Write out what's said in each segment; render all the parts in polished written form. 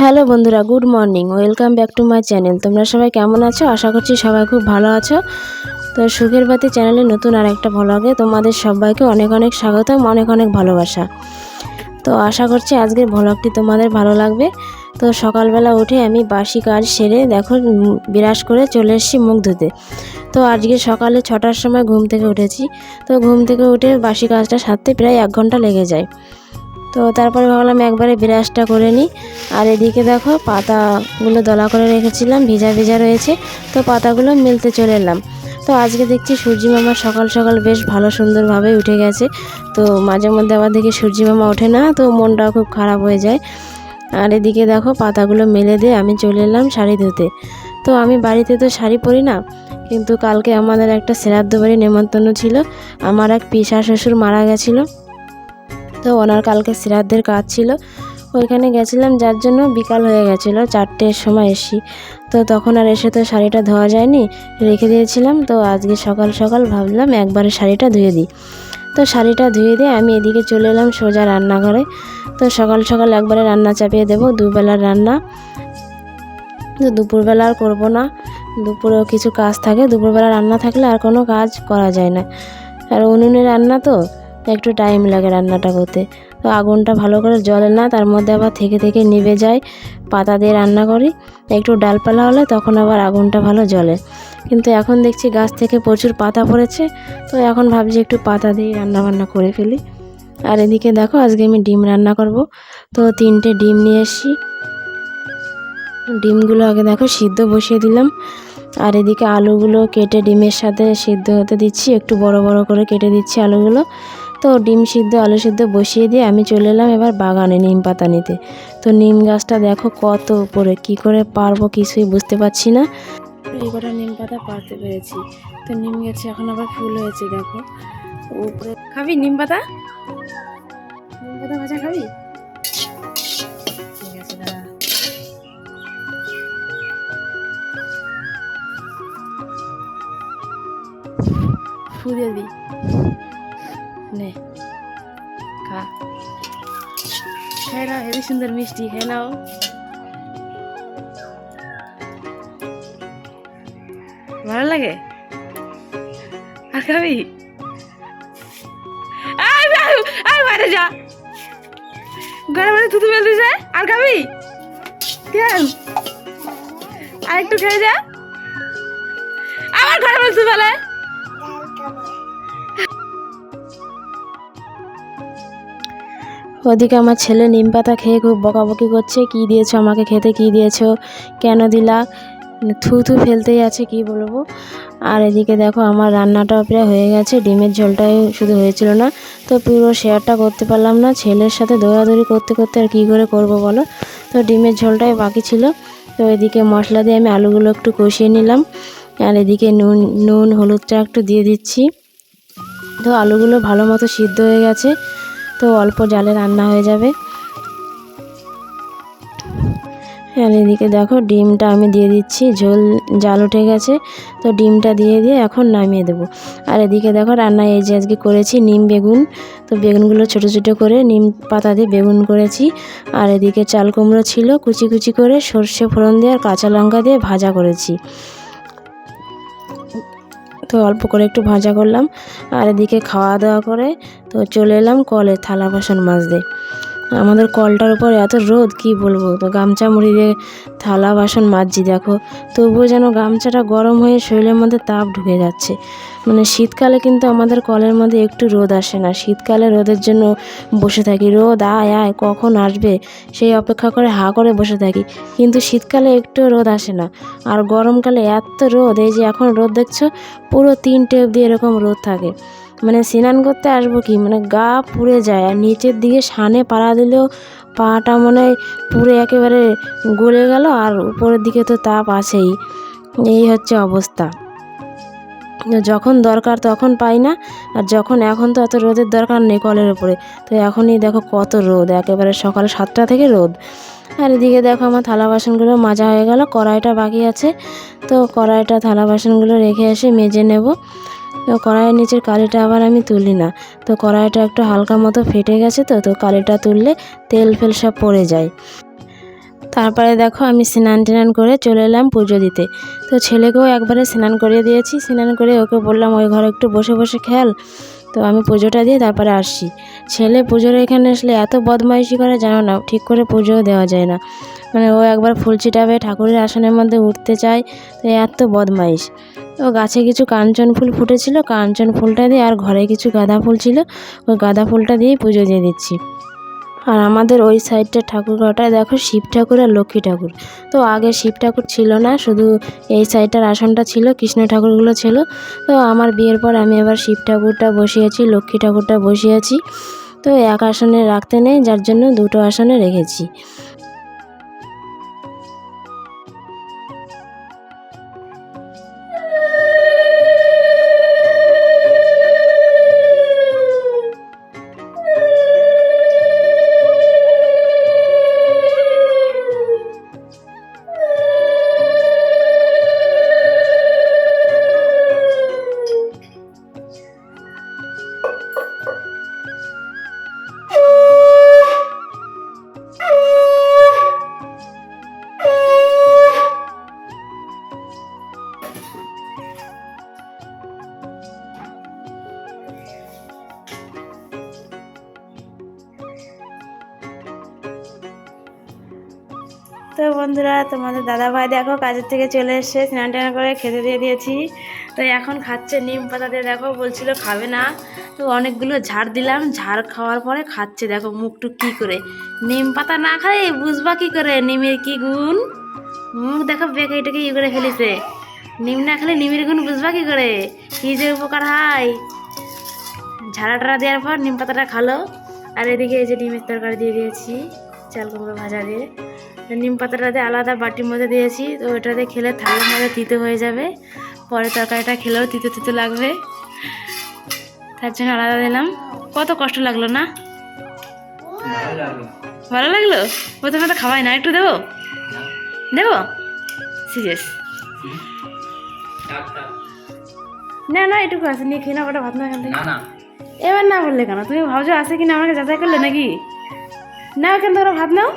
Hello বন্ধুরা, good morning, welcome back to my channel. তোমরা সবাই কেমন আছো? আশা করছি সবাই খুব ভালো আছো। তো সুখের বাতি চ্যানেলে নতুন আর একটা ভ্লগে তোমাদের সবাইকে অনেক অনেক স্বাগতম, অনেক অনেক ভালোবাসা। তো আশা করছি আজকের ভ্লগটি তোমাদের ভালো লাগবে। তো সকালবেলা উঠে আমি বাসি কাজ সেরে দেখো বিরাস করে চলে এসেছি মুখ ধুতে। তো আজকে সকালে 6টার সময় ঘুম থেকে উঠেছি। তো ঘুম থেকে উঠে বাসি কাজটা সারতে প্রায় 1 ঘন্টা লেগে যায়। তো তারপরে ভাবলাম একবারে বিরাসটা করে নিই। আর এদিকে দেখো পাতাগুলো দলা করে রেখেছিলাম, ভিজা ভিজা রয়েছে। তো পাতাগুলো মেলতে চলে এলাম। তো আজকে দেখছি সূর্যি মামা সকাল সকাল বেশ ভালো সুন্দরভাবে উঠে গেছে। তো মাঝে মধ্যে আবার দেখি সূর্যি মামা ওঠে না, তো মনটাও খুব খারাপ হয়ে যায়। আর এদিকে দেখো পাতাগুলো মেলে দিয়ে আমি চলে এলাম শাড়ি ধুতে। তো আমি বাড়িতে তো শাড়ি পরি না, কিন্তু কালকে আমাদের একটা শ্রাদ্ধ বাড়ি নেমন্তন্ন ছিল। আমার এক পিসা শ্বশুর মারা গেছিলো, তো ওনার কালকে শ্রাদ্ধের কাজ ছিল, ওইখানে গেছিলাম, যার জন্য বিকাল হয়ে গেছিলো, 4টের সময় এসি। তো তখন আর এসে তো শাড়িটা ধোয়া যায়নি, রেখে দিয়েছিলাম। তো আজকে সকাল সকাল ভাবলাম একবারে শাড়িটা ধুয়ে দিই। তো শাড়িটা ধুয়ে দিয়ে আমি এদিকে চলে এলাম সোজা রান্নাঘরে। তো সকাল সকাল একবারে রান্না চাপিয়ে দেবো, দুবেলার রান্না। তো দুপুরবেলা আর করবো না, দুপুরেও কিছু কাজ থাকে, দুপুরবেলা রান্না থাকলে আর কোনো কাজ করা যায় না। আর উনুনে রান্না তো একটু টাইম লাগে রান্নাটা করতে। তো আগুনটা ভালো করে জ্বলে না, তার মধ্যে আবার থেকে থেকে নিভে যায়। পাতা দিয়ে রান্না করি, একটু ডালপালা হলে তখন আবার আগুনটা ভালো জ্বলে। কিন্তু এখন দেখছি গাছ থেকে প্রচুর পাতা পড়েছে, তো এখন ভাবছি একটু পাতা দিয়ে রান্না বান্না করে ফেলি। আর এদিকে দেখো আজকে আমি ডিম রান্না করব। তো 3টে ডিম নিয়ে এসছি, ডিমগুলো আগে দেখো সিদ্ধ বসিয়ে দিলাম। আর এদিকে আলুগুলো কেটে ডিমের সাথে সিদ্ধ হতে দিচ্ছি, একটু বড় বড় করে কেটে দিচ্ছি আলুগুলো। তো ডিম সিদ্ধ আলু সিদ্ধ বসিয়ে দিয়ে আমি চলে এলাম এবার বাগানে নিম পাতা নিতে। তো নিম গাছটা দেখো কত উপরে, কি করে পারবো কিছুই বুঝতে পারছি না। এই কটা নিম পাতা পারতে পেরেছি। তো নিম গাছে এখন আবার ফুল হয়েছে দেখো উপরে। খাবি নিম পাতা? নিম পাতা ভাজা খাবি? ঠিক আছে, দাঁড়া। ফু দিয়ে দি, নে খা, খেয়ে নাও, হেবি সুন্দর মিষ্টি, খেয়ে নাও। ভালো লাগে? আর খাবি? বাইরে যা, ঘরে বাইরে থুতু ফেলতে যায়। আর খাবি? কেন? আর একটু খেয়ে যা, আবার ঘরে বাইরে থুতু ফেলে। ওদিকে আমার ছেলে নিম পাতা খেয়ে খুব বকাবকি করছে, কি দিয়েছো আমাকে খেতে, কি দিয়েছো, কেন দিলা, থুতু ফেলতেই আছে, কি বলবো। আর এদিকে দেখো আমার রান্নাটাও প্রায় হয়ে গেছে, ডিমের ঝোলটাই শুধু হয়েছিল না। তো পুরো শেয়ারটা করতে পারলাম না, ছেলের সাথে দৌড়াদৌড়ি করতে করতে আর কী করে করব বলো। তো ডিমের ঝোলটাই বাকি ছিল। তো এদিকে মশলা দিয়ে আমি আলুগুলো একটু কষিয়ে নিলাম। আর এদিকে নুন হলুদটা একটু দিয়ে দিচ্ছি। তো আলুগুলো ভালো মতো সিদ্ধ হয়ে গেছে, তো অল্প জালে রান্না হয়ে যাবে। আর এদিকে দেখো ডিমটা আমি দিয়ে দিচ্ছি, জাল উঠে গেছে। তো ডিমটা দিয়ে এখন নামিয়ে দেবো। আর এদিকে দেখো রান্নায় এই যে আজকে করেছি নিম বেগুন। তো বেগুনগুলো ছোটো ছোটো করে নিম পাতা দিয়ে বেগুন করেছি। আর এদিকে চাল কুমড়ো ছিল কুচি কুচি করে সর্ষে ফোড়ন দিয়ে আর কাঁচা লঙ্কা দিয়ে ভাজা করেছি। তো অল্প করে একটু ভাজা করলাম। আর এদিকে খাওয়া দাওয়া করে তো চলে এলাম কলে থালা বাসন মাজতে। আমাদের কলটার উপর এত রোদ, কি বলবো। তো গামছা মুড়ি দিয়ে থালা বাসন মাজছি দেখো, তবুও যেন গামছাটা গরম হয়ে শরীরের মধ্যে তাপ ঢুকে যাচ্ছে। মানে শীতকালে কিন্তু আমাদের কলের মধ্যে একটু রোদ আসে না, শীতকালে রোদের জন্য বসে থাকি, রোদ আয় আয় কখন আসবে সেই অপেক্ষা করে হা করে বসে থাকি। কিন্তু শীতকালে একটু রোদ আসে না। আর গরমকালে এত রোদ, এই যে এখন রোদ দেখছো পুরো 3টে অবধি এরকম রোদ থাকে। মানে স্নান করতে আসবো কি, মানে গা পুড়ে যায়। আর নিচের দিকে সানে পাড়া দিলেও পাটা মনে হয় পুড়ে একেবারে গলে গেল, আর উপরের দিকে তো তাপ আছেই। এই হচ্ছে অবস্থা। যখন দরকার তখন পাই না, আর যখন এখন তো অত রোদের দরকার নেই কলের উপরে। তো এখনই দেখো কত রোদ, একেবারে সকাল 7টা থেকে রোদ। আর এদিকে দেখো আমার থালা বাসনগুলো মাজা হয়ে গেল, কড়াইটা বাকি আছে। তো কড়াইটা থালা বাসনগুলো রেখে এসে মেজে নেব। তো কড়াইয়ের নিচের কালিটা আবার আমি তুলি না। তো কড়াইটা একটু হালকা মতো ফেটে গেছে, তো কালিটা তুললে তেল ফেল সব পড়ে যায়। তারপরে দেখো আমি স্নান টান করে চলে এলাম পুজো দিতে। তো ছেলেকেও একবারে স্নান করিয়ে দিয়েছি। স্নান করে ওকে বললাম ওই ঘরে একটু বসে বসে খেয়াল, তো আমি পুজোটা দিয়ে তারপরে আসছি। ছেলে পুজোর এখানে আসলে এত বদমাইশি করে জানো না, ঠিক করে পুজোও দেওয়া যায় না। মানে ও একবার ফুল ছিটাবে, ঠাকুরের আসনের মধ্যে উঠতে চায়, তো এত বদমাইশ। ও গাছে কিছু কাঞ্চন ফুল ফুটেছিল, কাঞ্চন ফুলটা দিয়ে, আর ঘরে কিছু গাঁদা ফুল ছিল, ওই গাঁদা ফুলটা দিয়েই পুজো দিয়ে দিচ্ছি। আর আমাদের ওই সাইডটা ঠাকুর ঘরটায় দেখো শিব ঠাকুর আর লক্ষ্মী ঠাকুর। তো আগে শিব ঠাকুর ছিল না, শুধু এই সাইডটার আসনটা ছিল, কৃষ্ণ ঠাকুরগুলো ছিল। তো আমার বিয়ের পর আমি এবার শিব ঠাকুরটা বসিয়েছি, লক্ষ্মী ঠাকুরটা বসিয়েছি। তো এক আসনে রাখতে নেই, যার জন্য দুটো আসনে রেখেছি। তো বন্ধুরা, তোমাদের দাদাভাই দেখো কাজের থেকে চলে এসছে, স্নান টান করে খেতে দিয়ে দিয়েছি। তো এখন খাচ্ছে নিম পাতা দিয়ে, দেখো বলছিল খাবে না, তো অনেকগুলো ঝাড় দিলাম, ঝাড় খাওয়ার পরে খাচ্ছে। দেখো মুখটুক কী করে, নিম পাতা না খাই বুঝবা কী করে নিমের কী গুণ। মুখ দেখো বেঁকে এটাকে ই করে ফেলিছে, নিম না খেলে নিমের গুণ বুঝবা কী করে, কী যে উপকার হয়। ঝাড়া টাড়া দেওয়ার পর নিম পাতাটা খালো। আর এদিকে এই যে ডিমের তরকারি দিয়ে দিয়েছি, চাল কুমড়ো ভাজা দিয়ে। নিম পাতাটাতে আলাদা বাটির মধ্যে দিয়েছি, তো ওটাতে খেলে থালার মধ্যে তিতো হয়ে যাবে, পরে তরকারিটা খেলেও তিতো তিতো লাগবে, তার জন্য আলাদা দিলাম। কত কষ্ট লাগলো না, ভালো লাগলো। প্রথমে তো খাওয়াই না, একটু দেবো দেবো সিরিয়াস না না, এটুকু আছে, নিয়ে খেয়ে না, ওটা ভাত না এখান থেকে। এবার না বললে কেন, তুমি ভাবছো আছে কিনা আমাকে যাচাই করলে নাকি? না ওখান থেকে ভাত নাও,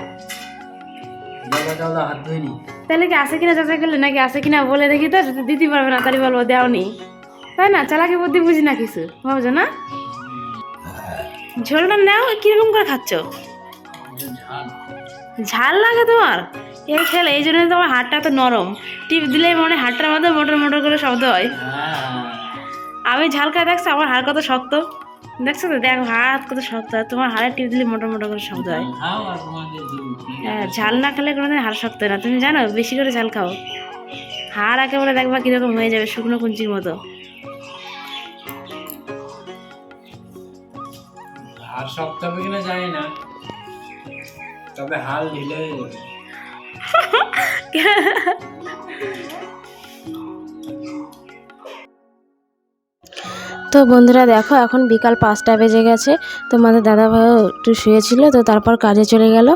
তাহলে কি আছে কিনা যাচাই করলে নাকি? আছে কিনা বলে দেখি তো, যদি দিতে পারবে না তাহলে বলবো দেওনি, তাই না? চালাকি বুদ্ধি বুঝি না কিছু, ভাবছো না? ঝোলটা নাও, কিরকম করে খাচ্ছ? ঝাল লাগে তোমার? এই খেলে এই জন্য তোমার হাড়টা তো নরম, টিপ দিলেই মনে হাড়টার মধ্যে মোটর মোটর করে শব্দ হয়। আমি ঝাল খাই দেখছো, আমার হাড় কত শক্ত, দেখছো তো, দেখো হাত কত শক্ত, আর তোমার হাড়ে টিপ দিলে মোটর মোটর করে শব্দ হয়। হ্যাঁ, ঝাল না খেলে কোনোদিন হাড় শক্ত হয় না, তুমি জানো? বেশি করে ঝাল খাও, হাড় একেবারে দেখবা কিরকম হয়ে যাবে, শুকনো কুঞ্চির মতো। হাড় শক্ত হবে কিনা জানি না, তবে হাল ঢিলে হয়ে যাবে। তো বন্ধুরা দেখো, এখন বিকাল 5টা বেজে গেছে। তোমাদের দাদাভাইও একটু শুয়েছিল, তো তারপর কাজে চলে গেল।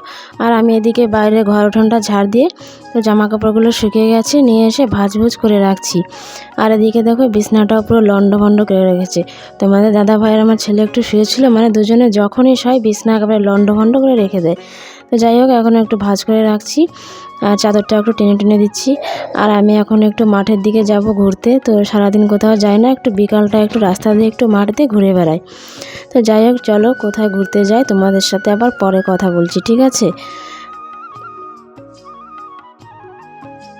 আর আমি এদিকে বাইরে ঘর উঠোনটা ঝাড় দিয়ে, তো জামা কাপড়গুলো শুকিয়ে গেছে, নিয়ে এসে ভাঁজ করে রাখছি। আর এদিকে দেখো বিছনাটাও পুরো লন্ডভন্ড করে রেখেছে। তোমাদের দাদাভাই আর আমার ছেলে একটু শুয়েছিল, মানে দুজনে যখনই শয় বিছনা একেবারে লন্ডভন্ড করে রেখে দেয়। তো যাই হোক, এখন একটু ভাঁজ করে রাখছি, আর চাদরটা একটু টেনে টেনে দিচ্ছি। আর আমি এখন একটু মাঠের দিকে যাব ঘুরতে, তো সারাদিন কোথাও যাই না, একটু বিকালটা একটু রাস্তা দিয়ে একটু মাঠ দিয়ে ঘুরে বেড়াই। তো যাই হোক, চলো কোথায় ঘুরতে যাই তোমাদের সাথে আবার পরে কথা বলছি, ঠিক আছে?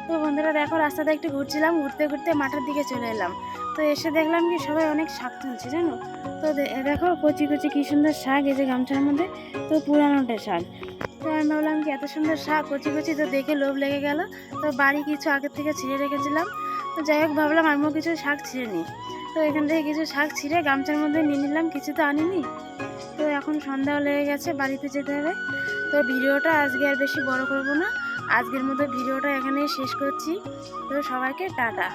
তো বন্ধুরা দেখো, রাস্তাতে একটু ঘুরছিলাম, ঘুরতে ঘুরতে মাঠের দিকে চলে এলাম। তো এসে দেখলাম কি সবাই অনেক শাক তুলছে, জানো? তো দেখো কচি কচি কি সুন্দর শাক, এই যে গামছার মধ্যে, তো পুরানোটা শাক। তো আমি ভাবলাম কি এত সুন্দর শাক কচি কচি, তো দেখে লোভ লেগে গেল। তো বাড়ি কিছু আগের থেকে ছিঁড়ে রেখেছিলাম, তো যাই হোক ভাবলাম আমিও কিছু শাক ছিঁড়ে নিই। তো এখান থেকে কিছু শাক ছিঁড়ে গামছার মধ্যে নিয়ে নিলাম, কিছু তো আনিনি। তো এখন সন্ধ্যাও লেগে গেছে, বাড়িতে যেতে হবে। তো ভিডিওটা আজকে আর বেশি বড় করব না, আজকের মতো ভিডিওটা এখানেই শেষ করছি। তো সবাইকে টাটা।